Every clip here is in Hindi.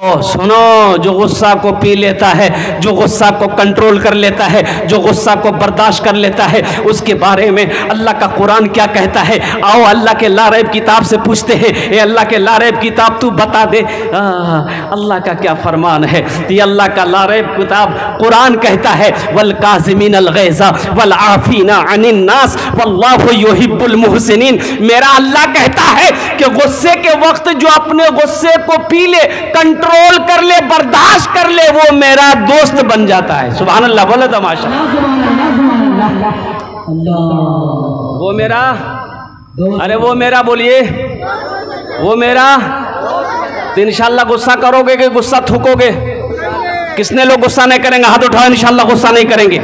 सुनो, जो गुस्सा को पी लेता है, जो गुस्सा को कंट्रोल कर लेता है, जो गुस्सा को बर्दाश्त कर लेता है, उसके बारे में अल्लाह का कुरान क्या कहता है। आओ अल्लाह के लारैब किताब से पूछते हैं, ए अल्लाह के लारैब किताब तू बता दे अल्लाह का क्या फरमान है। ये अल्लाह का लारैब किताब कुरान कहता है, वल काज़िमीनल गैज़ा वल आफीना अनिन नास वल्लाहु युहिब्बुल मुहसिनीन। मेरा अल्लाह कहता है कि गुस्से के वक्त जो अपने गुस्से को पी ले, कंट्रोल कर ले, बर्दाश्त कर ले, वो मेरा दोस्त बन जाता है। सुभान अल्लाह, बोले तमाशा। वो मेरा, अरे वो मेरा बोलिए, वो मेरा। तो इंशाल्लाह गुस्सा करोगे कि गुस्सा थूकोगे? किसने लोग गुस्सा नहीं करेंगे? हाथ उठाओ, इंशाल्लाह गुस्सा नहीं करेंगे।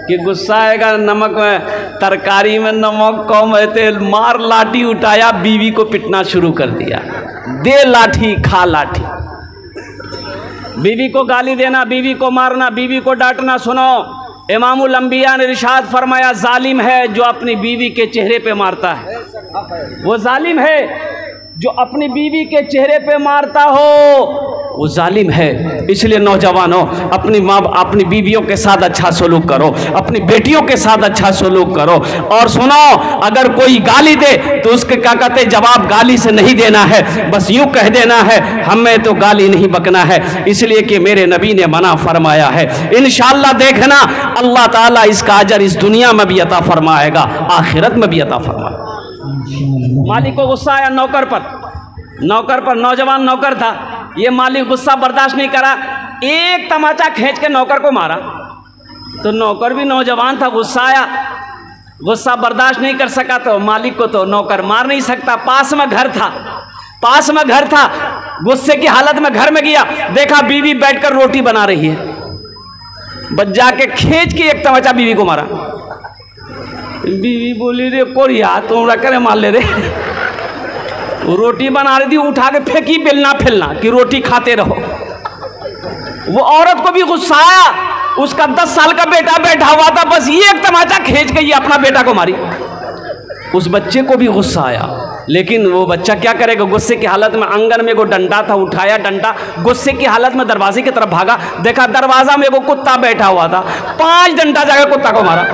कि गुस्सा आएगा, नमक में, तरकारी में नमक कम है तो मार लाठी उठाया, बीवी को पिटना शुरू कर दिया। दे लाठी खा लाठी, बीवी को गाली देना, बीवी को मारना, बीवी को डांटना। सुनो, इमामुल अंबिया ने इरशाद फरमाया, जालिम है जो अपनी बीवी के चेहरे पे मारता है। वो जालिम है जो अपनी बीवी के चेहरे पे मारता हो, वो जालिम है। इसलिए नौजवानों, अपनी माँ, अपनी बीवियों के साथ अच्छा सलूक करो, अपनी बेटियों के साथ अच्छा सलूक करो। और सुनो, अगर कोई गाली दे तो उसके क्या कहते, जवाब गाली से नहीं देना है, बस यूं कह देना है, हमें तो गाली नहीं बकना है, इसलिए कि मेरे नबी ने मना फरमाया है। इंशाअल्लाह देखना, अल्लाह ताला इसका अजर इस दुनिया में भी अता फरमाएगा, आखिरत में भी अता फरमाएगा। मालिक को गुस्सा आया नौकर पर, नौजवान नौकर था, ये मालिक गुस्सा बर्दाश्त नहीं करा, एक तमाचा खींच के नौकर को मारा। तो नौकर भी नौजवान था, गुस्सा आया, गुस्सा बर्दाश्त नहीं कर सका, तो मालिक को तो नौकर मार नहीं सकता। पास में घर था, गुस्से की हालत में घर में गया, देखा बीवी बैठकर रोटी बना रही है, बस जाके खींच के एक तमाचा बीवी को मारा। बीवी बोली, रे कोरिया तुम करे मार ले रे, रोटी बना रही थी, उठा के फेंकी बेलना फैलना कि रोटी खाते रहो। वो औरत को भी गुस्सा आया, उसका 10 साल का बेटा बैठा हुआ था, बस ये एक तमाचा खींच के ये अपना बेटा को मारी। उस बच्चे को भी गुस्सा आया, लेकिन वो बच्चा क्या करेगा, गुस्से की हालत में आंगन में वो डंडा था, उठाया डंडा, गुस्से की हालत में दरवाजे की तरफ भागा, देखा दरवाजा में वो कुत्ता बैठा हुआ था, 5 डंडा जाकर कुत्ता को मारा।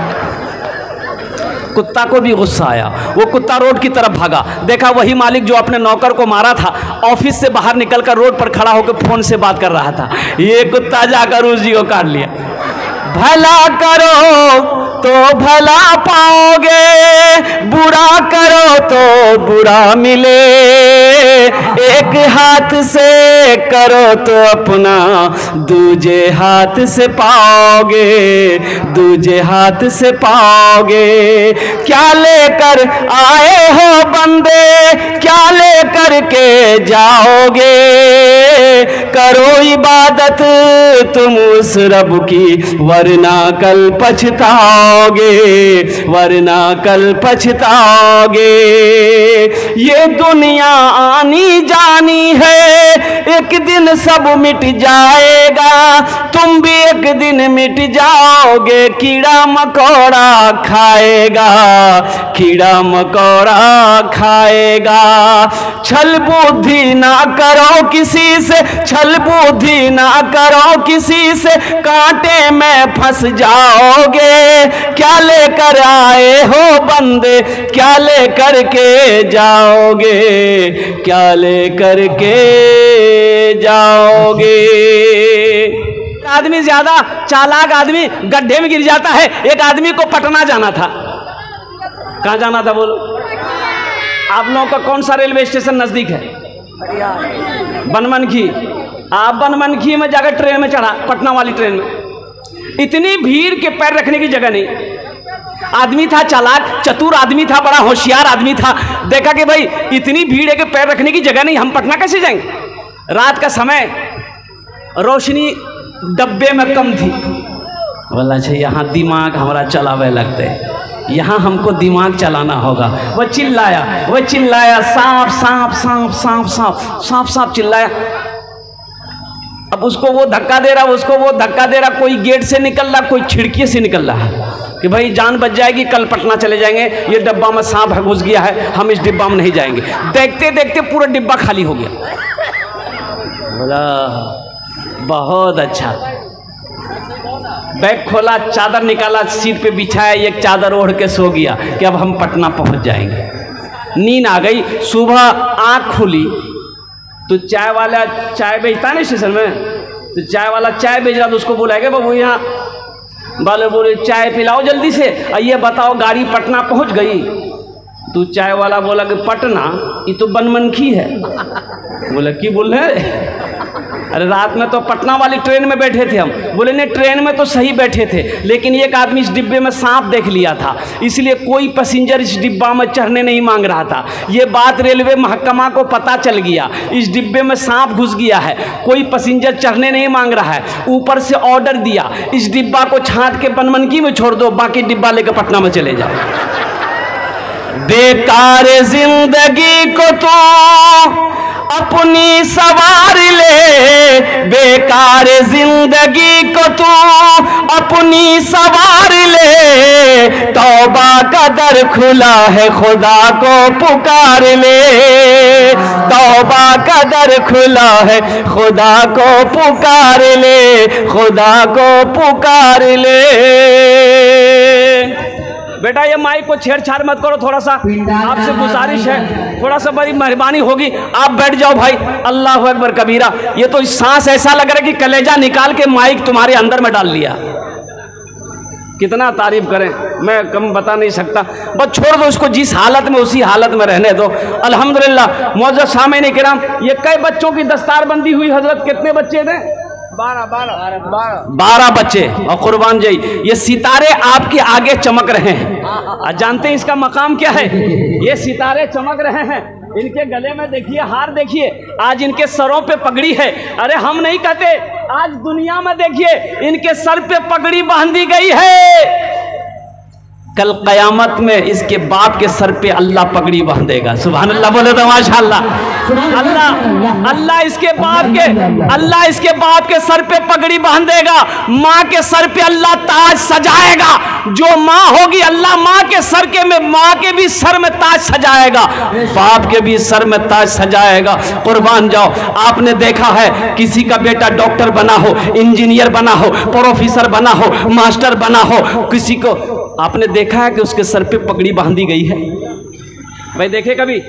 कुत्ता को भी गुस्सा आया, वो कुत्ता रोड की तरफ भागा, देखा वही मालिक जो अपने नौकर को मारा था ऑफिस से बाहर निकलकर रोड पर खड़ा होकर फोन से बात कर रहा था। ये कुत्ता जाकर उसी को काट लिया। भला करो तो भला पाओगे, बुरा करो तो बुरा मिले, एक हाथ से करो तो अपना दूजे हाथ से पाओगे, दूजे हाथ से पाओगे। क्या लेकर आए हो बंदे, क्या लेकर के जाओगे, करो इबादत तुम उस रब की, वरना कल पछताओगे, वरना कल पछताओगे। ये दुनिया आनी जानी है, एक दिन सब मिट जाएगा, तुम भी एक दिन मिट जाओगे। कीड़ा मकोड़ा खाएगा, कीड़ा मकोड़ा खाएगा। छल बुद्धि ना करो किसी से, छल बुद्धि ना करो किसी से, कांटे में फंस जाओगे। क्या लेकर आए हो बंदे, क्या लेकर के जाओगे, क्या लेकर के जाओगे। आदमी ज्यादा चालाक आदमी गड्ढे में गिर जाता है। एक आदमी को पटना जाना था, कहाँ जाना था बोलो? आप लोगों का कौन सा रेलवे स्टेशन नजदीक है? बनमनखी। आप बनमनखी में जाकर ट्रेन में चढ़ा, पटना वाली ट्रेन में, इतनी भीड़ के पैर रखने की जगह नहीं। आदमी था चालाक, चतुर आदमी था, बड़ा होशियार आदमी था। देखा कि भाई इतनी भीड़ है कि पैर रखने की जगह नहीं, हम पटना कैसे जाएंगे? रात का समय, रोशनी डब्बे में कम थी। बोला अच्छा यहाँ दिमाग हमारा चलावे लगते हैं, यहाँ हमको दिमाग चलाना होगा। वह चिल्लाया, सांप सांप सांप सांप सांप सांप सांप चिल्लाया। अब उसको वो धक्का दे रहा, उसको वो धक्का दे रहा, कोई गेट से निकल रहा, कोई खिड़की से निकल रहा है कि भाई जान बच जाएगी, कल पटना चले जाएंगे, ये डिब्बा में सांप घुस गया है, हम इस डिब्बा में नहीं जाएंगे। देखते देखते पूरा डिब्बा खाली हो गया। बोला बहुत अच्छा। बैग खोला, चादर निकाला, सीट पे बिछाया, एक चादर ओढ़ के सो गया कि अब हम पटना पहुंच जाएंगे। नींद आ गई। सुबह आँख खुली तो चाय वाला चाय बेचता है ना स्टेशन में, तो चाय वाला चाय बेच रहा, तो उसको बुलाएगा बाबू यहाँ वाले बोले चाय पिलाओ जल्दी से, ये बताओ गाड़ी पटना पहुंच गई? तो चाय वाला बोला कि पटना ये तो बनमनखी है। बोला कि बोल रहे? अरे रात में तो पटना वाली ट्रेन में बैठे थे हम। बोले नहीं, ट्रेन में तो सही बैठे थे, लेकिन एक आदमी इस डिब्बे में सांप देख लिया था, इसलिए कोई पैसेंजर इस डिब्बा में चढ़ने नहीं मांग रहा था। ये बात रेलवे महकमा को पता चल गया, इस डिब्बे में सांप घुस गया है, कोई पैसेंजर चढ़ने नहीं मांग रहा है। ऊपर से ऑर्डर दिया, इस डिब्बा को छांट के बनमनखी में छोड़ दो, बाकी डिब्बा लेकर पटना में चले जाओ। बेकार जिंदगी को तो अपनी सवार ले, बेकार जिंदगी को तू अपनी सवार ले, तौबा का दर खुला है खुदा को पुकार ले, तौबा का दर खुला है खुदा को पुकार ले, खुदा को पुकार ले। बेटा ये माइक को छेड़छाड़ मत करो, थोड़ा सा आपसे गुजारिश है, थोड़ा सा बड़ी मेहरबानी होगी, आप बैठ जाओ भाई। अल्लाह अकबर कबीरा। ये तो सांस ऐसा लग रहा है कि कलेजा निकाल के माइक तुम्हारे अंदर में डाल लिया। कितना तारीफ करें, मैं कम बता नहीं सकता। बस छोड़ दो इसको, जिस हालत में उसी हालत में रहने दो। अल्हम्दुलिल्लाह। मौजूद सामईन किराम, ये कई बच्चों की दस्तार बंदी हुई हजरत? कितने बच्चे थे? 12 बच्चे। और कुर्बान जी, ये सितारे आपके आगे चमक रहे हैं। जानते हैं इसका मकाम क्या है? ये सितारे चमक रहे हैं, इनके गले में देखिए हार, देखिए आज इनके सरों पे पगड़ी है। अरे हम नहीं कहते, आज दुनिया में देखिए इनके सर पे पगड़ी बांधी गई है। कल कयामत में इसके बाप के सर पे अल्लाह पगड़ी बांधेगा। सुभान अल्लाह बोले तो माशाअल्लाह। अल्लाह इसके बाप के सर पे पगड़ी बांधेगा। माँ के सर पे अल्लाह ताज सजाएगा। जो माँ होगी, अल्लाह माँ के सर के में, माँ के भी सर में ताज सजाएगा, बाप के भी सर में ताज सजाएगा। कुर्बान जाओ। आपने देखा है किसी का बेटा डॉक्टर बना हो, इंजीनियर बना हो, प्रोफेसर बना हो, मास्टर बना हो, किसी को आपने देखा है कि उसके सर पे पगड़ी बांधी गई है? भाई देखे कभी?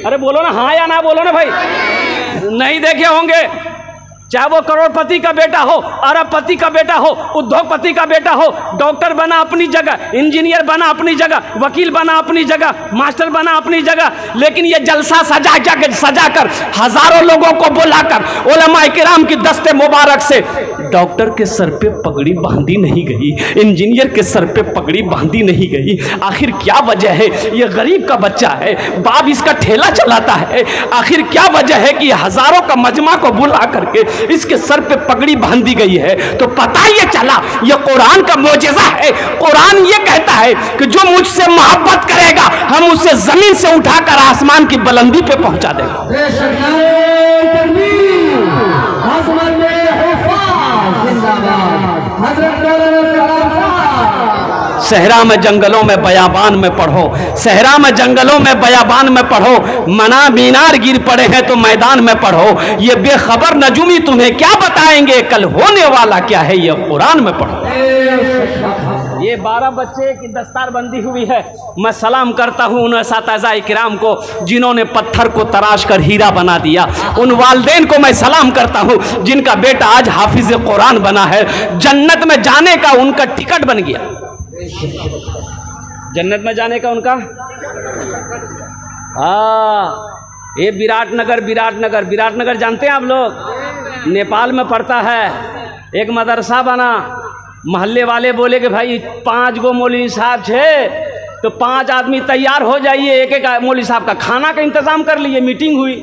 अरे बोलो ना हाँ या ना, बोलो ना भाई। नहीं देखे होंगे। चाहे वो करोड़पति का बेटा हो, अरबपति का बेटा हो, उद्योगपति का बेटा हो, डॉक्टर बना अपनी जगह, इंजीनियर बना अपनी जगह, वकील बना अपनी जगह, मास्टर बना अपनी जगह, लेकिन ये जलसा सजाकर हजारों लोगों को बुलाकर उलमाए किराम की दस्ते मुबारक से डॉक्टर के सर पे पगड़ी बांधी नहीं गई, इंजीनियर के सर पे पगड़ी बांधी नहीं गई। आखिर क्या वजह है? ये गरीब का बच्चा है, बाप इसका ठेला चलाता है। आखिर क्या वजह है कि हजारों का मजमा को बुला करके इसके सर पे पगड़ी बांधी गई है? तो पता ये चला ये कुरान का मोजेज़ा है। कुरान ये कहता है कि जो मुझसे मोहब्बत करेगा हम उसे जमीन से उठाकर आसमान की बुलंदी पे पहुंचा देगा। सहरा में जंगलों में बयाबान में पढ़ो, सहरा में जंगलों में बयाबान में पढ़ो, मना मीनार गिर पड़े हैं तो मैदान में पढ़ो। ये बेखबर नजूमी तुम्हें क्या बताएंगे कल होने वाला क्या है, ये कुरान में पढ़ो। ये 12 बच्चे की दस्तार बंदी हुई है। मैं सलाम करता हूँ उन असातिज़ा किराम को जिन्होंने पत्थर को तराश कर हीरा बना दिया। उन वालिदैन को मैं सलाम करता हूँ जिनका बेटा आज हाफिज कुरान बना है। जन्नत में जाने का उनका टिकट बन गया। जन्नत में जाने का उनका ये विराटनगर जानते हैं आप लोग? नेपाल में पड़ता है। एक मदरसा बना, मोहल्ले वाले बोले कि भाई 5 गो मौलवी साहब छे तो 5 आदमी तैयार हो जाइए, एक मौलवी साहब का खाना का इंतजाम कर लिए। मीटिंग हुई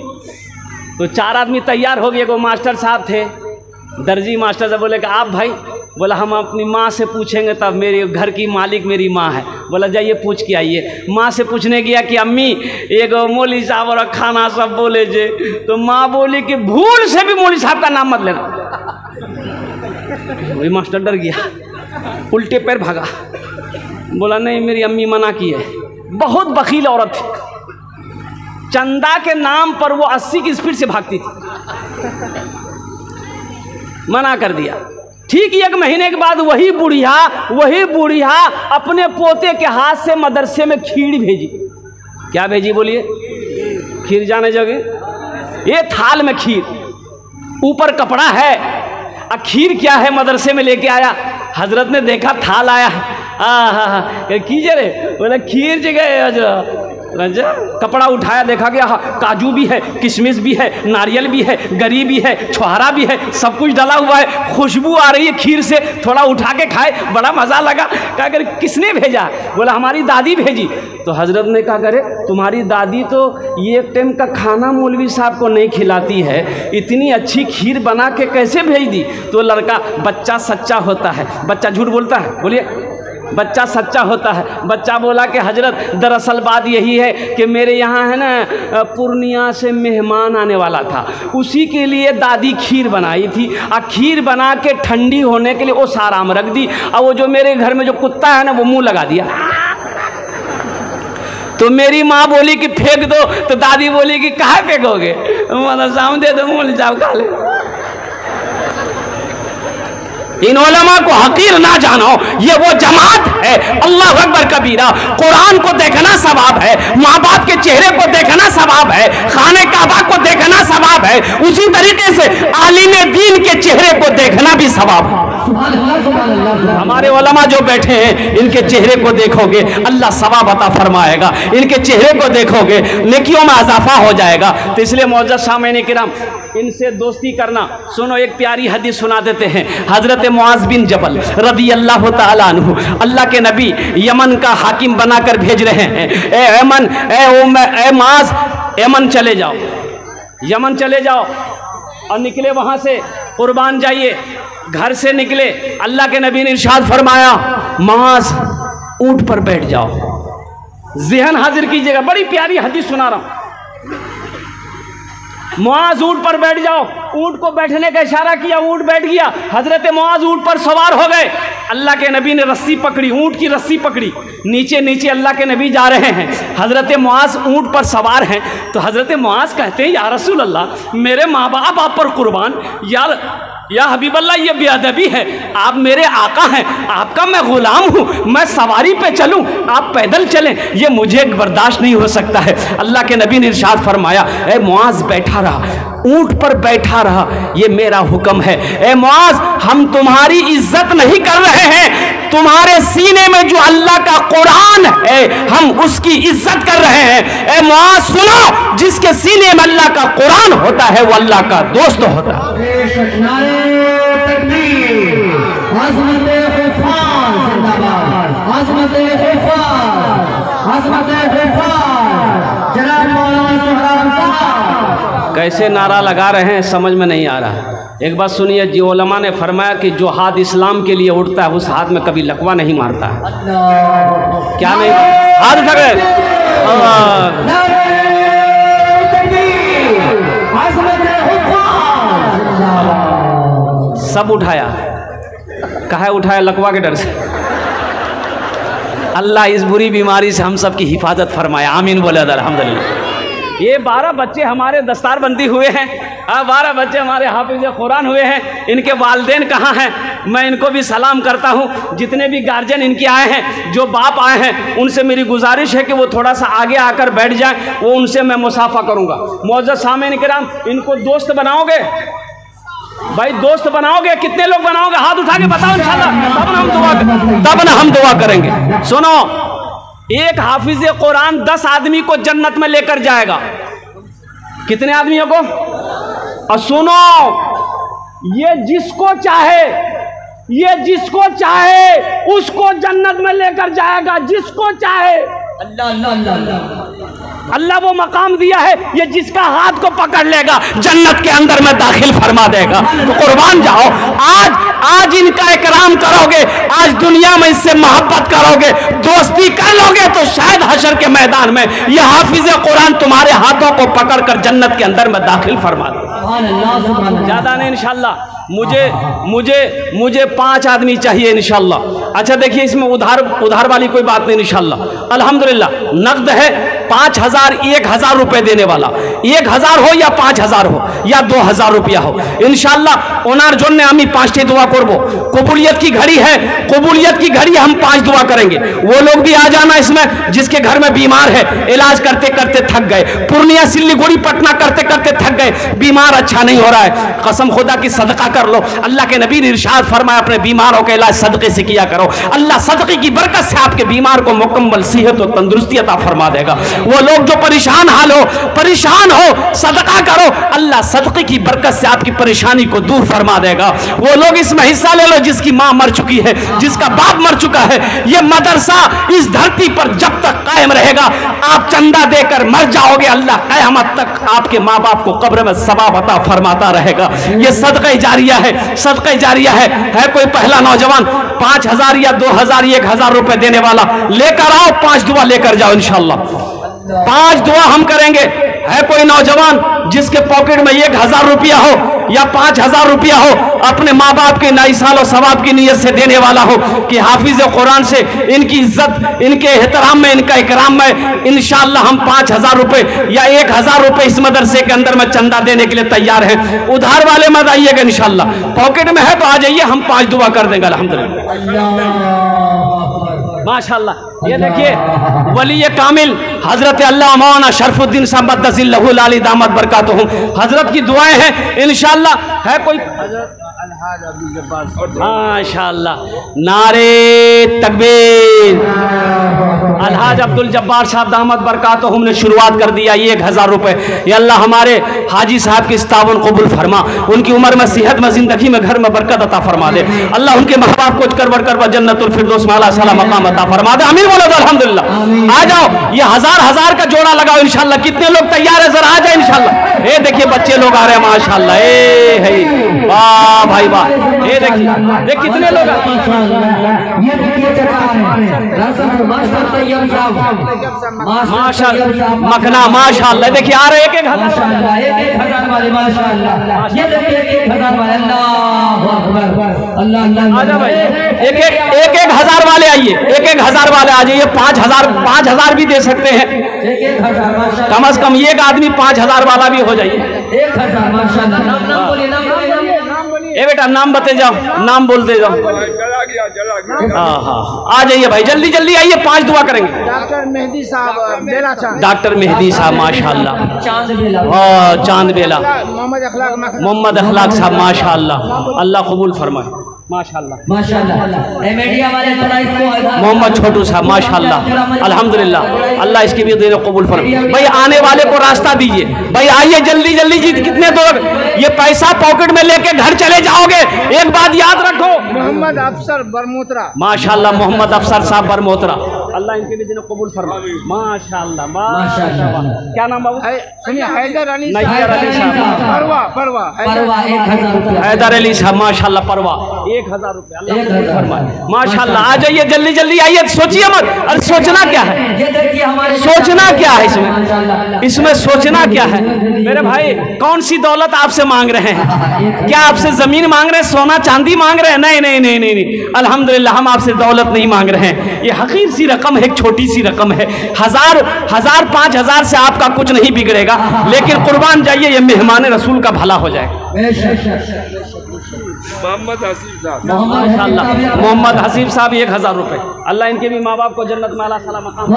तो 4 आदमी तैयार हो गए। वो मास्टर साहब थे, दर्जी मास्टर से बोले कि आप भाई, बोला हम अपनी माँ से पूछेंगे तब, मेरे घर की मालिक मेरी माँ है। बोला जाइए पूछ के आइए। माँ से पूछने गया कि अम्मी एक मौलवी साहब और खाना सब बोले जे, तो माँ बोली कि भूल से भी मौलवी साहब का नाम मत लेना। वही मास्टर डर गया, उल्टे पैर भागा, बोला नहीं मेरी अम्मी मना की है। बहुत बखील औरत थी, चंदा के नाम पर वो 80 की स्पीड से भागती थी, मना कर दिया। ठीक 1 महीने के बाद वही बुढ़िया अपने पोते के हाथ से मदरसे में खीर भेजी। क्या भेजी बोलिए? खीर। जाने जगह ये थाल में खीर, ऊपर कपड़ा है, खीर क्या है मदरसे में लेके आया। हजरत ने देखा थाल आया, कीजिए रे, बोला खीर जगह। कपड़ा उठाया, देखा गया काजू भी है, किशमिश भी है, नारियल भी है, गरी भी है, छुहारा भी है, सब कुछ डाला हुआ है। खुशबू आ रही है खीर से, थोड़ा उठा के खाए, बड़ा मज़ा लगा। क्या करे, किसने भेजा? बोला हमारी दादी भेजी। तो हजरत ने कहा करे तुम्हारी दादी तो ये एक टाइम का खाना मौलवी साहब को नहीं खिलाती है, इतनी अच्छी खीर बना के कैसे भेज दी? तो लड़का, बच्चा सच्चा होता है, बच्चा झूठ बोलता है, बोलिए बच्चा सच्चा होता है। बच्चा बोला कि हजरत दरअसल बात यही है कि मेरे यहाँ है ना पूर्णिया से मेहमान आने वाला था, उसी के लिए दादी खीर बनाई थी, और खीर बना के ठंडी होने के लिए वो सारा में रख दी, और वो जो मेरे घर में जो कुत्ता है ना वो मुंह लगा दिया। तो मेरी माँ बोली कि फेंक दो, तो दादी बोली कि कहाँ फेंकोगे? मतलब साम दे दो, मुँह जाओ खा ले। इन उलमा को हकीर ना जानो, ये वो जमात है। अल्लाह अकबर कबीरा। कुरान को देखना सवाब है, माँ बाप के चेहरे को देखना सवाब है, खाने काबा को देखना सवाब है, उसी तरीके से आलिम दीन के चेहरे को देखना भी सवाब है। हमारे उलमा जो बैठे हैं इनके चेहरे को देखोगे अल्लाह सवाब अता फरमाएगा, इनके चेहरे को देखोगे नेकियों में इजाफा हो जाएगा। तो इसलिए मौजूद सामईन किराम, इनसे दोस्ती करना। सुनो, एक प्यारी हदीस सुना देते हैं। हजरत मुआज बिन जबल रदी अल्लाह तआला अन्हु, अल्लाह के नबी यमन का हाकिम बनाकर भेज रहे हैं। ए यमन, ए मुआज, यमन चले जाओ, यमन चले जाओ। और निकले वहाँ से, कुर्बान जाइए। घर से निकले, अल्लाह के नबी ने इरशाद फरमाया, मुआज ऊंट पर बैठ जाओ। ज़हन हाजिर कीजिएगा, बड़ी प्यारी हदीस सुना रहा हूँ। मुआज ऊंट पर बैठ जाओ। ऊंट को बैठने का इशारा किया, ऊंट बैठ गया। हजरत मुआज ऊंट पर सवार हो गए। अल्लाह के नबी ने रस्सी पकड़ी, ऊंट की रस्सी पकड़ी, नीचे नीचे अल्लाह के नबी जा रहे हैं। हजरत मुआज ऊंट पर सवार हैं। तो हजरत मुआज कहते हैं, या रसूल अल्लाह, मेरे माँ बाप आप पर कुर्बान, या हबीब अल्लाह, ये बेअदबी है। आप मेरे आका हैं, आपका मैं गुलाम हूँ, मैं सवारी पे चलूँ, आप पैदल चलें, ये मुझे बर्दाश्त नहीं हो सकता है। अल्लाह के नबी ने इरशाद फरमाया, ए मुआज बैठा रहा, ऊंट पर बैठा रहा, ये मेरा हुक्म है। ए मुआज, हम तुम्हारी इज्जत नहीं कर रहे हैं, तुम्हारे सीने में जो अल्लाह का कुरान है हम उसकी इज्जत कर रहे हैं। ए मुआज सुनो, जिसके सीने में अल्लाह का कुरान होता है वो अल्लाह का दोस्त होता है। कैसे नारा लगा रहे हैं समझ में नहीं आ रहा। एक बात सुनिए, जी उलमा ने फरमाया कि जो हाथ इस्लाम के लिए उठता है उस हाथ में कभी लकवा नहीं मारता है। क्या नहीं? हाथ उठा गए, सब उठाया। कहा उठाया? लकवा के डर से। अल्लाह इस बुरी बीमारी से हम सब की हिफाजत फरमाए, आमीन बोले अल्हम्दुलिल्लाह। ये 12 बच्चे हमारे दस्तारबंदी हुए हैं, 12 बच्चे हमारे हाफिज़ कुरान हुए हैं। इनके वालिदैन कहाँ हैं? मैं इनको भी सलाम करता हूँ। जितने भी गार्जियन इनके आए हैं, जो बाप आए हैं, उनसे मेरी गुजारिश है कि वो थोड़ा सा आगे आकर बैठ जाएं, वो उनसे मैं मुसाफा करूँगा। मौजूद सामईन किराम, इनको दोस्त बनाओगे भाई? दोस्त बनाओगे? कितने लोग बनाओगे? हाथ उठा के बताओ इंशाल्लाह, तब ना हम दुआ करेंगे। सुनो, एक हाफिज कुरान 10 आदमी को जन्नत में लेकर जाएगा। कितने आदमियों को? और सुनो, ये जिसको चाहे उसको जन्नत में लेकर जाएगा, जिसको चाहे। अल्लाह अल्लाह अल्लाह, अल्लाह वो मकाम दिया है, ये जिसका हाथ को पकड़ लेगा जन्नत के अंदर में दाखिल फरमा देगा। तो कुर्बान जाओ, आज इनका इकराम करोगे, आज दुनिया में इससे मोहब्बत करोगे, दोस्ती कर लोगे, तो शायद हशर के मैदान में ये हाफिज कुरान तुम्हारे हाथों को पकड़कर जन्नत के अंदर में दाखिल फरमा देगा। ज्यादा नहीं इंशाल्लाह। मुझे 5 आदमी चाहिए इंशाल्लाह। अच्छा देखिए, इसमें उधार वाली कोई बात नहीं इंशाल्लाह। अल्हम्दुलिल्लाह नकद है, 5,000 1,000 रुपए देने वाला, 1,000 हो या 5,000 हो या 2,000 रुपया हो, इंशाअल्लाह ओनार जोन ने हमी 5टी दुआ करबो। कबूलियत की घड़ी है, कबूलियत की घड़ी हम 5 दुआ करेंगे। वो लोग भी आ जाना इसमें जिसके घर में बीमार है, इलाज करते करते थक गए, पूर्णिया सिल्लीगुड़ी पटना करते करते थक गए, बीमार अच्छा नहीं हो रहा है, कसम खुदा की सदका कर लो। अल्लाह के नबी ने इरशाद फरमाया अपने बीमारों का इलाज सदके से किया करो, अल्लाह सदके की बरकत से आपके बीमार को मुकम्मल सेहत और तंदुरुस्ती अता फरमा देगा। वो लोग जो परेशान हाल हो, परेशान हो, सदका करो, अल्लाह सदके की बरकत से आपकी परेशानी को दूर फरमा देगा। वो लोग इसमें हिस्सा ले लो जिसकी माँ मर चुकी है, जिसका बाप मर चुका है। ये मदरसा इस धरती पर जब तक कायम रहेगा, आप चंदा देकर मर जाओगे, अल्लाह क़यामत तक आपके माँ बाप को कब्र में सवाब अता फरमाता रहेगा। ये सदक़े जारिया है, सदक़े जारिया है कोई पहला नौजवान 5,000 या 2,000 1,000 रुपए देने वाला लेकर आओ, 5 दुआ लेकर जाओ इंशाअल्लाह। 5 दुआ हम करेंगे। है कोई नौजवान जिसके पॉकेट में 1,000 रुपया हो या 5,000 रुपया हो, अपने माँ बाप के नई साल और सवाब की नीयत से देने वाला हो कि हाफिज कुरान से इनकी इज्जत, इनके एहतराम में, इनका इकराम में इंशाअल्लाह हम 5,000 रुपए या 1,000 रुपए इस मदरसे के अंदर में चंदा देने के लिए तैयार है। उधार वाले मत आइएगा इंशाअल्लाह, पॉकेट में है तो आ जाइए, हम 5 दुआ कर देंगे अल्हम्दुलिल्लाह माशाअल्लाह। ये देखिए वली कामिल हजरत अल्लाह मौलाना शरफुद्दीन साहब दज़िल्लहुल आली दामत बरकातुहुम, हजरत की दुआएं हैं इंशाअल्लाह। है कोई माशाअल्लाह, नारे तकबीर। अलहाज अब्दुल जब्बार साहब दामत बरकातुहुम ने शुरुआत कर दिया 1,000 रुपए। या अल्लाह हमारे हाजी साहब की इस्तावन कबूल फरमा, उनकी उम्र में सेहत में जिंदगी में घर में बरकत अता फरमा दे। अल्लाह उनके माँ बाप को कर बढ़कर जन्नतुल फिरदौस में आला साला मकाम अता फरमा दे। आमीन बोलो तो अल्हम्दुलिल्लाह। आ जाओ, ये हजार का जोड़ा लगाओ इंशाअल्लाह। कितने लोग तैयार है जरा आ जाए इंशाअल्लाह। ये देखिए बच्चे लोग आ रहे हैं माशाअल्लाह। ए है वाह भाई वाह, ये देखिए देख कितने लोग माशाअल्लाह मखना माशाअल्लाह। देखिए आ रहे एक 1,000 वाले माशाअल्लाह। ये देखिए 1,000 वाले, अल्लाह अल्लाह आजा भाई, एक 1,000 वाले आइए, 1,000 वाले आ जाइए। 5,000 भी दे सकते हैं, कम से कम एक आदमी 5,000 वाला भी हो जाइए। 1,000 माशाअल्लाह। ए बेटा नाम बते जाओ, नाम बोलते जाओ। हाँ आ जाइए भाई, जल्दी जल्दी आइए, 5 दुआ करेंगे। डॉक्टर मेहदी साहब बेला, डॉक्टर मेहदी साहब माशाअल्लाह, चांद बेला। मोहम्मद अखलाक साहब माशाअल्लाह, अल्लाह कबूल फरमाए माशाअल्लाह माशाअल्लाह। मोहम्मद छोटू साहब माशाअल्लाह, अल्हम्दुलिल्लाह, अल्लाह इसकी भी देने कबूल फरमाए। भाई आने वाले को रास्ता दीजिए, भाई आइए जल्दी जल्दी जी। कितने लोग ये पैसा पॉकेट में लेके घर चले जाओगे, एक बात याद रखो। मोहम्मद अफसर बरमोतरा माशाअल्लाह, मोहम्मद अफसर साहब बरमोतरा, अल्लाह इनके भी देने कबूल फरमाए माशाअल्लाह माशाअल्लाह। क्या नाम बाबू? हैदर अली हैदर अली साहब माशाअल्लाह, परवा 1,000 रुपए, अल्लाह फरमाए माशाअल्लाह। आ जाइए जल्दी जल्दी आइए, सोचिए मत। अरे सोचना क्या है, सोचना क्या है इसमें सोचना क्या है मेरे भाई? कौन सी दौलत आपसे मांग रहे हैं? क्या आपसे जमीन मांग रहे हैं, सोना चांदी मांग रहे हैं? नहीं नहीं नहीं नहीं नहीं, अल्हम्दुलिल्लाह हम आपसे दौलत नहीं मांग रहे हैं। ये हकीर सी रकम है, एक छोटी सी रकम है। 1,000 5,000 से आपका कुछ नहीं बिगड़ेगा, लेकिन कुर्बान जाइए, ये मेहमान रसूल का भला हो जाए। मोहम्मद हसीब साहब माशाअल्लाह, मोहम्मद हसीब साहब 1,000 रुपए, अल्लाह इनके भी माँ बाप को जन्नत में आला साला मकाम।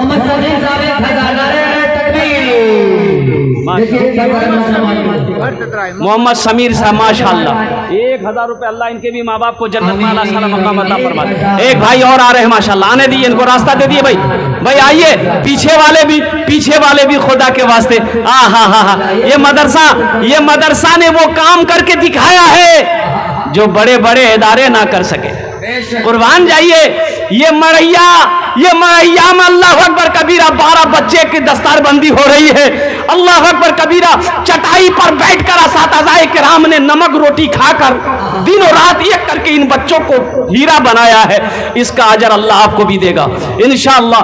मोहम्मद समीर साहब माशाअल्लाह 1,000 रुपए, अल्लाह इनके भी माँ बाप को जन्नत में आला साला मकाम अता फरमाए। एक भाई और आ रहे हैं माशाअल्लाह, आने दिए इनको, रास्ता दे दिए भाई। भाई आइए, पीछे वाले भी खुदा के वास्ते। हा ये मदरसा ने वो काम करके दिखाया है जो बड़े बड़े इदारे ना कर सके। कुर्बान जाइए, ये मरैया में अल्लाह अकबर कबीरा 12 बच्चे की दस्तारबंदी हो रही है। अल्लाह अकबर कबीरा, चटाई पर बैठकर असातिज़ाए किराम ने नमक रोटी खाकर दिनों रात एक करके इन बच्चों को हीरा बनाया है। इसका अजर अल्लाह आपको भी देगा इंशाअल्लाह।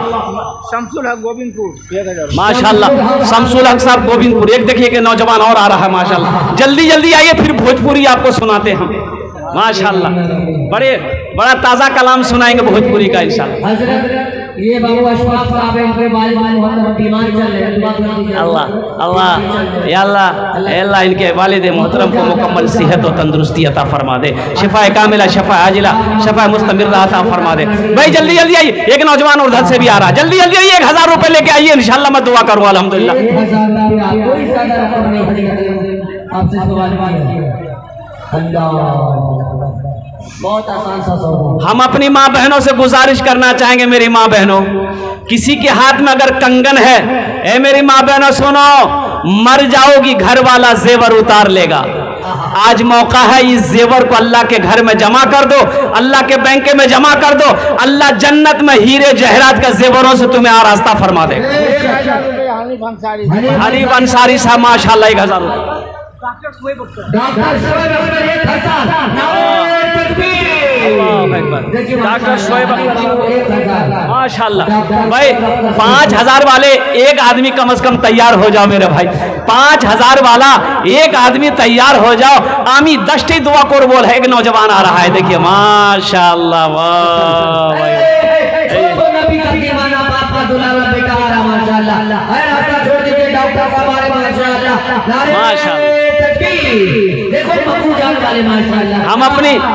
शमसुल हक गोविंदपुर माशाअल्लाह, शमसुल हक साहब गोविंदपुर। एक देखिए कि नौजवान और आ रहा है माशाअल्लाह। जल्दी जल्दी आइए, फिर भोजपुरी आपको सुनाते हैं माशाअल्लाह। बड़ा ताज़ा कलाम सुनाएंगे भोजपुरी का इंशाअल्लाह। ये बाबू अशफाक साहब है, इनके वालिद मोहतरम बीमार चल रहे हैं, दुआ कर दीजिए। अल्लाह अल्लाह या अल्लाह अल्लाह इनके वालिद मोहतरम को मुकम्मल सेहत और तंदुरुस्ती अता फरमा दे, शिफा कामिला, शिफा आजिला, शिफा मुस्तमिर अता फरमा दे। भाई जल्दी जल्दी आइए, एक नौजवान उधर से भी आ रहा है, जल्दी जल्दी आइए, 1000 रुपए लेके आइए, इंशाल्लाह मैं दुआ करूँगा अल्हम्दुलिल्लाह। 1000 रुपया कोई ज्यादा रकम नहीं है, आपसे सवाल बहुत आसान सा सवाल। हम अपनी माँ बहनों से गुजारिश करना चाहेंगे, मेरी माँ बहनों, किसी के हाथ में अगर कंगन है, ए मेरी माँ बहनों सुनो, मर जाओगी घर वाला जेवर उतार लेगा। आज मौका है, इस जेवर को अल्लाह के घर में जमा कर दो, अल्लाह के बैंक में जमा कर दो, अल्लाह जन्नत में हीरे जहरात का जेवरों से तुम्हें आरास्ता फरमा दे। हनीफ अंसारी साहब माशाल्लाह 1000 रुपये। डॉक्टर शोएब अख्तर 1000, डॉक्टर शोएब अख्तर माशाल्लाह। भाई 5000 वाले एक आदमी कम से कम तैयार हो जाओ मेरे भाई, 5000 वाला एक आदमी तैयार हो जाओ। आमी 10 दुआ को बोल है, एक नौजवान आ रहा है, देखिए माशाल्लाह, वाह भाई नबी का दीवाना, बाप का दुलारा बेटा आ रहा माशाल्लाह। छोड़ दीजिए डॉक्टर साहब हमारे माशाल्लाह, माशाल्लाह। देखो मकबूल जान वाले माशाल्लाह।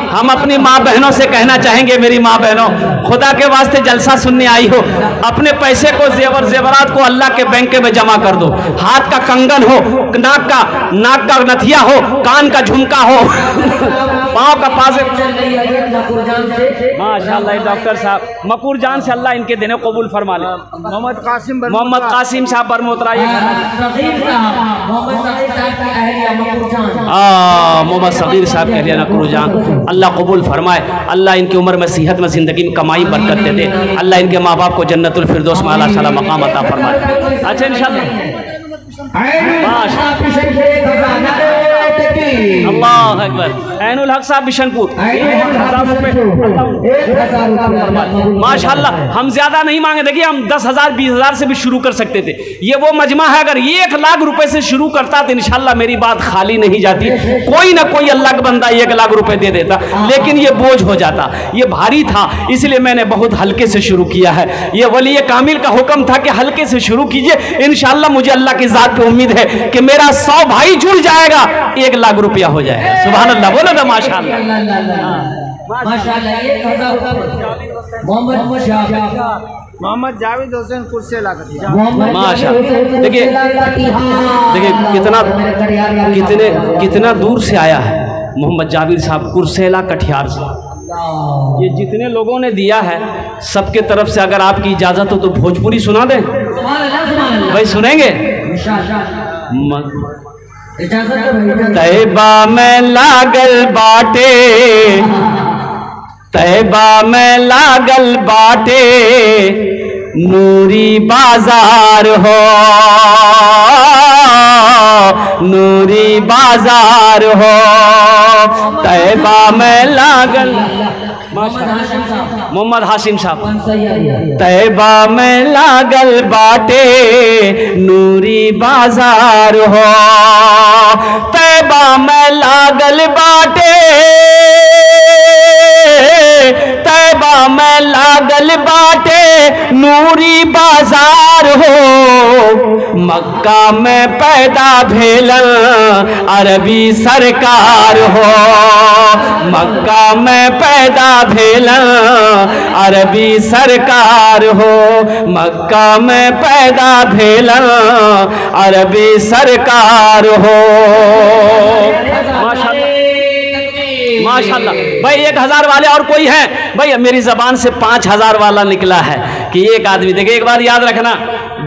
हम अपनी माँ बहनों से कहना चाहेंगे, मेरी माँ बहनों, खुदा के वास्ते जलसा सुनने आई हो, अपने पैसे को जेवरात को अल्लाह के बैंक में जमा कर दो। हाथ का कंगन हो, नाक का नथिया हो, कान का झुमका हो, पाँव का पासे। माशाल्लाह डॉक्टर साहब मकूर जान से अल्लाह इनके देने कबूल फरमा ले। मोहम्मद कासिम साहब बरमोतरा, मोहम्मद सगीर साहब कह दिया नकरू जान, अल्लाह कबूल फरमाए, अल्लाह इनकी उम्र में सेहत में ज़िंदगी में कमाई बरकत दे दे, अल्लाह इनके माँ बाप को जन्नतुल फिरदौस में आला साला मकाम अता फरमाए। अच्छा इंशाल्लाह, अल्लाह अकबर। ऐनुल हक साहब बिशनपुर 1000 रुपये माशाल्लाह। हम ज्यादा नहीं मांगे, देखिए हम 10,000 20,000 से भी शुरू कर सकते थे। ये वो मजमा है, अगर 1 लाख रुपए से शुरू करता तो इंशाल्लाह मेरी बात खाली नहीं जाती, कोई ना कोई अल्लाह का बंदा 1 लाख रुपए दे देता, लेकिन ये बोझ हो जाता, ये भारी था, इसलिए मैंने बहुत हल्के से शुरू किया है। ये वली कामिल का हुक्म था कि हल्के से शुरू कीजिए, इंशाल्लाह मुझे अल्लाह की जात पे उम्मीद है कि मेरा 100 भाई जुड़ जाएगा, 1 लाख रुपया हो जाएगा। सुभान अल्लाह, बोलो ना माशाल्लाह। मोहम्मद जावेद हुसैन कुर्सेला माशाल्लाह। देखिए कितना दूर से आया है मोहम्मद जावेद साहब कुर्सेला कटिहार से। ये जितने लोगों ने दिया है सबके तरफ से अगर आपकी इजाजत हो तो भोजपुरी सुना दें भाई, सुनेंगे? तैबा में लागल बाटे, तैबा में लागल बाटे, नूरी बाजार हो, नूरी बाजार हो, तैबा में लागल। मोहम्मद हाशिम साहब तैबा में लागल बाटे, नूरी बाजार हो, तैबा में लागल बाटे, तैबा में लागल बाटे, नूरी बाजार हो, मक्का में पैदा भेलन अरबी सरकार हो, मक्का में पैदा भेलन अरबी सरकार हो, मक्का में पैदा भेलन अरबी सरकार हो। माशाल्लाह भाई 1000 वाले और कोई है भाई? मेरी जबान से 5000 वाला निकला है कि एक आदमी। देखिए एक बात याद रखना,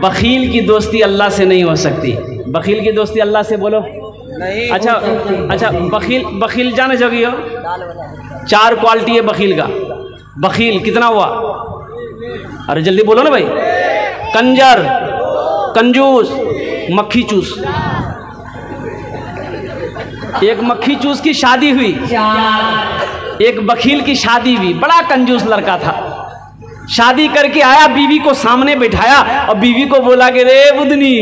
बखील की दोस्ती अल्लाह से नहीं हो सकती। बखील की दोस्ती अल्लाह से बोलो नहीं। अच्छा बखील जाने जोगी हो? 4 क्वालिटी है बखील का। बखील कितना हुआ? अरे जल्दी बोलो ना भाई। कंजर, कंजूस, मक्खी चूस। एक मक्खी चूस की शादी हुई, एक बखील की शादी हुई। बड़ा कंजूस लड़का था, शादी करके आया, बीवी को सामने बिठाया और बीवी को बोला कि रे बुदनी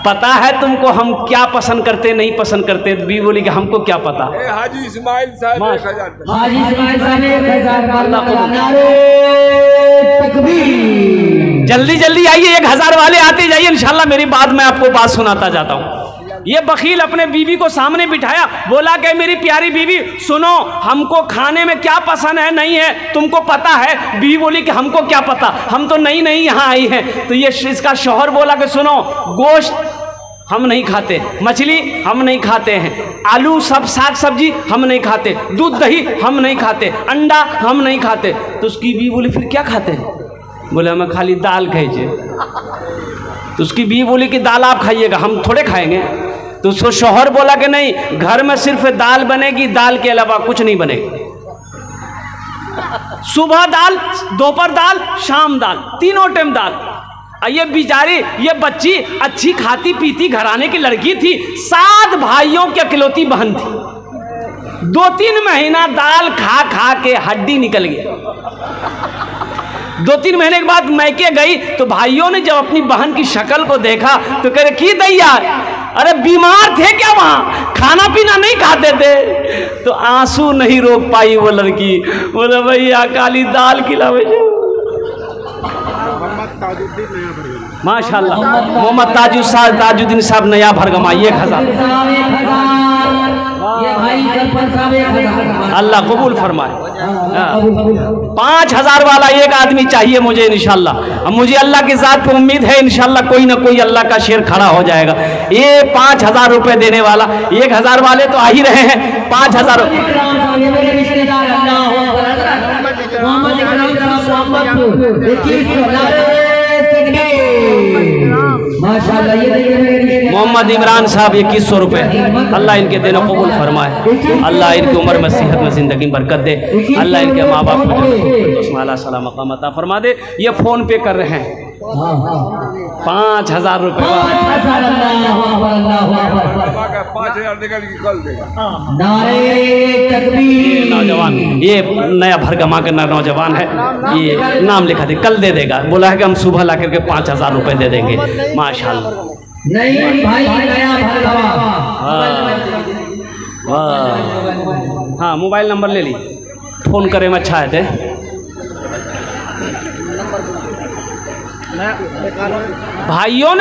पता है तुमको हम क्या पसंद करते नहीं पसंद करते? बीवी बोली कि हमको क्या पता। हाजी इस्माइल साहब 1000। हाजी इस्माइल साहब 1000। नारे तकबीर। जल्दी जल्दी आइए, 1000 वाले आते जाइए इंशाल्लाह। मेरी बात मैं आपको बात सुनाता जाता हूँ। ये बखील अपने बीवी को सामने बिठाया, बोला कि मेरी प्यारी बीवी सुनो, हमको खाने में क्या पसंद है नहीं है तुमको पता है? बीवी बोली कि हमको क्या पता, हम तो नई नई यहाँ आई हैं। तो ये इसका शौहर बोला कि सुनो, गोश्त हम नहीं खाते, मछली हम नहीं खाते हैं, आलू सब साग सब्जी हम नहीं खाते, दूध दही हम नहीं खाते, अंडा हम नहीं खाते। तो उसकी बीवी बोली फिर क्या खाते हैं? बोले हमें खाली दाल खाइए। तो उसकी बीवी बोली कि दाल आप खाइएगा, हम थोड़े खाएंगे। तो उसको शौहर बोला कि नहीं, घर में सिर्फ दाल बनेगी, दाल के अलावा कुछ नहीं बनेगा। सुबह दाल, दोपहर दाल, शाम दाल, तीनों टाइम दाल। ये बेचारी ये बच्ची अच्छी खाती पीती घराने की लड़की थी, 7 भाइयों की अकेलौती बहन थी। 2-3 महीना दाल खा खा के हड्डी निकल गया। 2-3 महीने के बाद मैके गई तो भाइयों ने जब अपनी बहन की शक्ल को देखा तो कह रहे की दैया, अरे बीमार थे क्या? वहाँ खाना पीना नहीं खाते थे? तो आंसू नहीं रोक पाई वो लड़की, बोले भैया काली दाल खिलावे। माशाल्लाह मोहम्मद ताजुद्दीन साहब नया भरगमा 1000। अल्लाह कबूल फरमाए। 5000 वाला एक आदमी चाहिए मुझे इंशाल्लाह। अब मुझे अल्लाह की ज़ात पे उम्मीद है इंशाल्लाह कोई ना कोई अल्लाह का शेर खड़ा हो जाएगा। ये 5000 रुपए देने वाला, 1000 वाले तो आ ही रहे हैं, 5000। मोहम्मद इमरान साहब 2100 रुपये। अल्लाह इनके दिन कबूल फरमाए, अल्लाह इनकी उम्र में सेहत में ज़िंदगी में बरकत दे, अल्लाह इनके माँ बाप को सलाम मकाम अता फरमा दे। ये फ़ोन पे कर रहे हैं 5000 रुपये। 5000 निकल के कल देगा। नौजवान ये नया भरगमा के नौजवान है, ये नाम लिखा दे, कल दे देगा। बोला है कि हम सुबह ला करके 5000 रुपये दे देंगे। माशाल्लाह। नहीं भाई नया भरगमा। हाँ मोबाइल नंबर ले ली, फोन करे में अच्छा है थे। भाइयों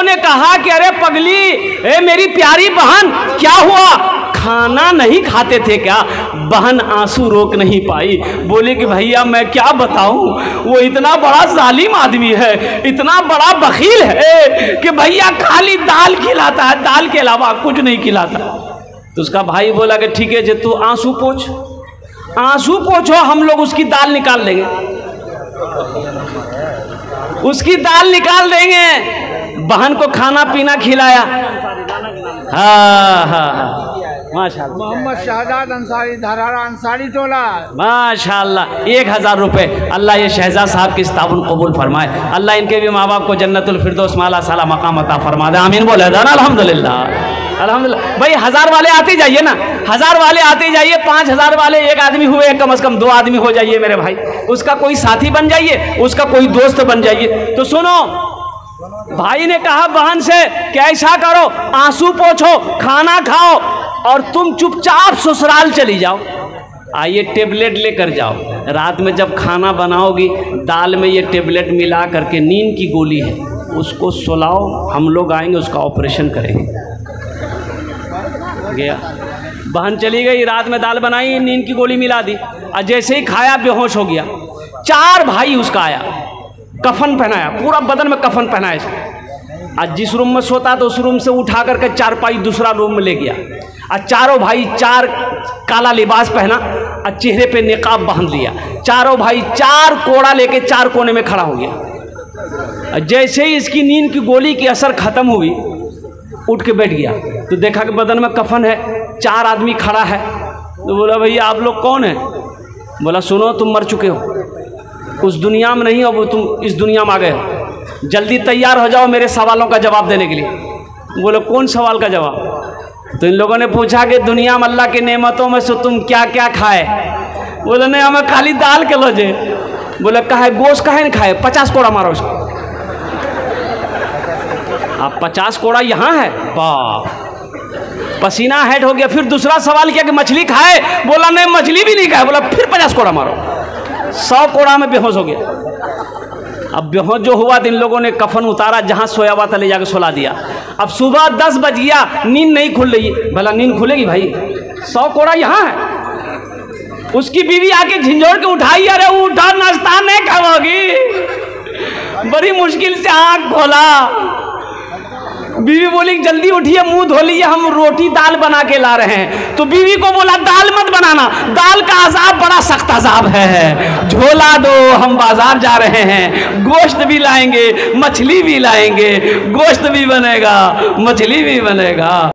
ने कहा कि अरे पगली, ए मेरी प्यारी बहन क्या हुआ, खाना नहीं खाते थे क्या? बहन आंसू रोक नहीं पाई, बोले कि भैया मैं क्या बताऊं, वो इतना बड़ा जालिम आदमी है, इतना बड़ा बखील है कि भैया खाली दाल खिलाता है, दाल के अलावा कुछ नहीं खिलाता। तो उसका भाई बोला कि ठीक है जे तू आंसू पोछो, हम लोग उसकी दाल निकाल देंगे, उसकी दाल निकाल देंगे। बहन को खाना पीना खिलाया। हाँ माशाल्लाह। मोहम्मद शहजाद अंसारी, धरारा अंसारी टोला। माशाल्लाह 1000 रुपये। अल्लाह ये शहजाद साहब की ताउन कबूल फरमाए, अल्लाह इनके भी माँ बाप को जन्नतुल फिरदौस माला साला मकाम अता फरमा दे। आमीन बोले अल्हम्दुलिल्लाह अल्हम्दुलिल्लाह। भाई 1000 वाले आते जाइए ना, 1000 वाले आते जाइए। 5000 वाले एक आदमी हुए, कम से कम 2 आदमी हो जाइए मेरे भाई, उसका कोई साथी बन जाइए, उसका कोई दोस्त बन जाइए। तो सुनो, भाई ने कहा बहन से कि ऐसा करो, आंसू पोछो, खाना खाओ और तुम चुपचाप ससुराल चली जाओ। आइए टेबलेट लेकर जाओ, रात में जब खाना बनाओगी दाल में ये टेबलेट मिला करके, नींद की गोली है, उसको सुलाओ, हम लोग आएंगे उसका ऑपरेशन करेंगे। गया बहन चली गई, रात में दाल बनाई, नींद की गोली मिला दी, और जैसे ही खाया बेहोश हो गया। 4 भाई उसका आया, कफन पहनाया, पूरा बदन में कफन पहनाया इसको। आज जिस रूम में सोता तो उस रूम से उठा करके 4 पाई दूसरा रूम में ले गया, और चारों भाई 4 काला लिबास पहना और चेहरे पे निकाब बांध लिया। चारों भाई 4 कोड़ा लेके 4 कोने में खड़ा हो गया। जैसे ही इसकी नींद की गोली की असर खत्म हुई, उठ के बैठ गया तो देखा कि बदन में कफन है, 4 आदमी खड़ा है। तो बोला भैया आप लोग कौन है? बोला सुनो तुम मर चुके हो, उस दुनिया में नहीं हो, वो तुम इस दुनिया में आ गए हो, जल्दी तैयार हो जाओ मेरे सवालों का जवाब देने के लिए। बोले कौन सवाल का जवाब? तो इन लोगों ने पूछा कि दुनिया में अल्लाह की नेमतों में से तुम क्या क्या खाए? बोले नहीं हमें खाली दाल के लोजे। बोले कहा गोश्त कहे नहीं खाए, 50 कोड़ा मारो उसको। अब 50 कोड़ा यहाँ है, बाप, पसीना हेड हो गया। फिर दूसरा सवाल किया कि मछली खाए, बोला नहीं मछली भी नहीं खाए। बोला फिर 50 कोड़ा मारो, 100 कोड़ा में बेहोश हो गया। अब बेहोश जो हुआ तो इन लोगों ने कफन उतारा, जहाँ सोया हुआ था ले जाकर सुला दिया। अब सुबह 10 बज गया, नींद नहीं खुल रही है। भला नींद खुलेगी भाई, 100 कोड़ा यहाँ है। उसकी बीवी आके झिंझोड़ के उठाई, अरे उठा नाश्ता नहीं खाओगी। बड़ी मुश्किल से आँख खोला, बीवी बोली जल्दी उठिए मुंह धो लीजिए, हम रोटी दाल बना के ला रहे हैं। तो बीवी को बोला दाल मत बनाना, दाल का अजाब बड़ा सख्त अजाब है, झोला दो, हम बाजार जा रहे हैं, गोश्त भी लाएंगे, मछली भी लाएंगे, गोश्त भी बनेगा, मछली भी बनेगा।